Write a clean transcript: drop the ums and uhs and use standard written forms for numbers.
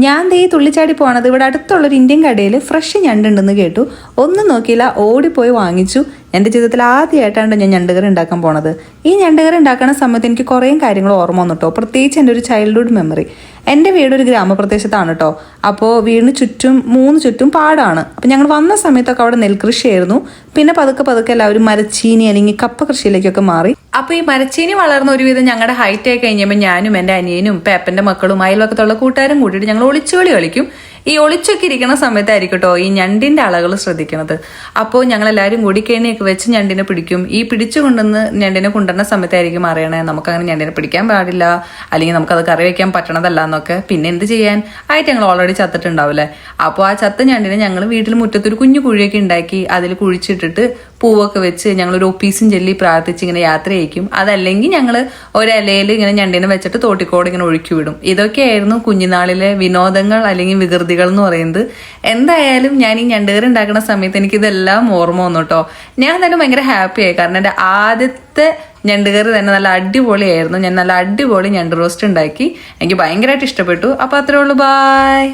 ഞാൻ ദേ തുള്ളിച്ചാടി പോണത് ഇവിടെ അടുത്തുള്ളൊരു ഇന്ത്യൻ കടയിൽ ഫ്രഷ് ഞണ്ടുണ്ടെന്ന് കേട്ടു. ഒന്നും നോക്കിയില്ല, ഓടിപ്പോയി വാങ്ങിച്ചു. എൻ്റെ ജീവിതത്തിൽ ആദ്യമായിട്ടാണ് ഞാൻ ഞണ്ടുകറി ഉണ്ടാക്കാൻ പോണത്. ഈ ഞണ്ടുകറി ഉണ്ടാക്കുന്ന സമയത്ത് എനിക്ക് കുറേ കാര്യങ്ങൾ ഓർമ്മ വന്നു കേട്ടോ. പ്രത്യേകിച്ച് എൻ്റെ ഒരു ചൈൽഡ്ഹുഡ് മെമ്മറി. എൻ്റെ വീടൊരു ഗ്രാമപ്രദേശത്താണ് കേട്ടോ. അപ്പോൾ വീടിന് ചുറ്റും 3 ചുറ്റും പാടാണ്. അപ്പം ഞങ്ങൾ വന്ന സമയത്തൊക്കെ അവിടെ നെൽകൃഷിയായിരുന്നു. പിന്നെ പതുക്കെ എല്ലാവരും മരച്ചീനി അല്ലെങ്കിൽ കപ്പ കൃഷിയിലേക്കൊക്കെ മാറി. അപ്പോൾ ഈ മരച്ചീനി വളർന്ന ഒരുവിധം ഞങ്ങളുടെ ഹൈറ്റ് ആയി കഴിഞ്ഞപ്പോൾ ഞാനും എൻ്റെ അനിയനും പേപ്പൻ്റെ മക്കളും അയൽവക്കത്തുള്ള കൂട്ടുകാരും കൂട്ടിയിട്ട് ഞങ്ങൾ ഒളിച്ചുകളി കളിക്കും. ഈ ഒളിച്ചൊക്കെ ഇരിക്കുന്ന സമയത്തായിരിക്കും കേട്ടോ ഈ ഞണ്ടിന്റെ അളകൾ ശ്രദ്ധിക്കുന്നത്. അപ്പോൾ ഞങ്ങളെല്ലാവരും കൂടി കെണിയൊക്കെ വെച്ച് ഞണ്ടിനെ പിടിക്കും. ഈ പിടിച്ചു കൊണ്ടുവന്ന് ഞണ്ടിനെ കൊണ്ടുവരുന്ന സമയത്തായിരിക്കും അറിയണേ നമുക്കങ്ങനെ ഞണ്ടിനെ പിടിക്കാൻ പാടില്ല, അല്ലെങ്കിൽ നമുക്കത് കറി വെക്കാൻ പറ്റണതല്ല എന്നൊക്കെ. പിന്നെ എന്ത് ചെയ്യാൻ, ആയിട്ട് ഞങ്ങൾ ഓൾറെഡി ചത്തിട്ടുണ്ടാവില്ലേ. അപ്പോൾ ആ ചത്ത ഞണ്ടിനെ ഞങ്ങൾ വീട്ടിൽ മുറ്റത്തൊരു കുഞ്ഞു കുഴിയൊക്കെ ഉണ്ടാക്കി അതിൽ കുഴിച്ചിട്ടിട്ട് പൂവൊക്കെ വെച്ച് ഞങ്ങളൊരു ഒപ്പീസും ചൊല്ലി പ്രാർത്ഥിച്ച് ഇങ്ങനെ യാത്ര ചെയ്യിക്കും. അതല്ലെങ്കിൽ ഞങ്ങൾ ഒരിലയിൽ ഇങ്ങനെ ഞണ്ടിനെ വെച്ചിട്ട് തോട്ടിക്കോട് ഇങ്ങനെ ഒഴുക്കി വിടും. ഇതൊക്കെയായിരുന്നു കുഞ്ഞുനാളിലെ വിനോദങ്ങൾ അല്ലെങ്കിൽ വികൃതികൾ എന്ന് പറയുന്നത്. എന്തായാലും ഞാൻ ഈ ഞണ്ടുകറി ഉണ്ടാക്കുന്ന സമയത്ത് എനിക്കിതെല്ലാം ഓർമ്മ വന്നു കേട്ടോ. ഞാൻ തന്നെ ഭയങ്കര ഹാപ്പിയായി. കാരണം എൻ്റെ ആദ്യത്തെ ഞണ്ടുകറി തന്നെ നല്ല അടിപൊളിയായിരുന്നു. ഞാൻ നല്ല അടിപൊളി ഞണ്ട് റോസ്റ്റ് ഉണ്ടാക്കി. എനിക്ക് ഭയങ്കരമായിട്ട് ഇഷ്ടപ്പെട്ടു. അപ്പോൾ അത്രേ ഉള്ളൂ, ബായ്.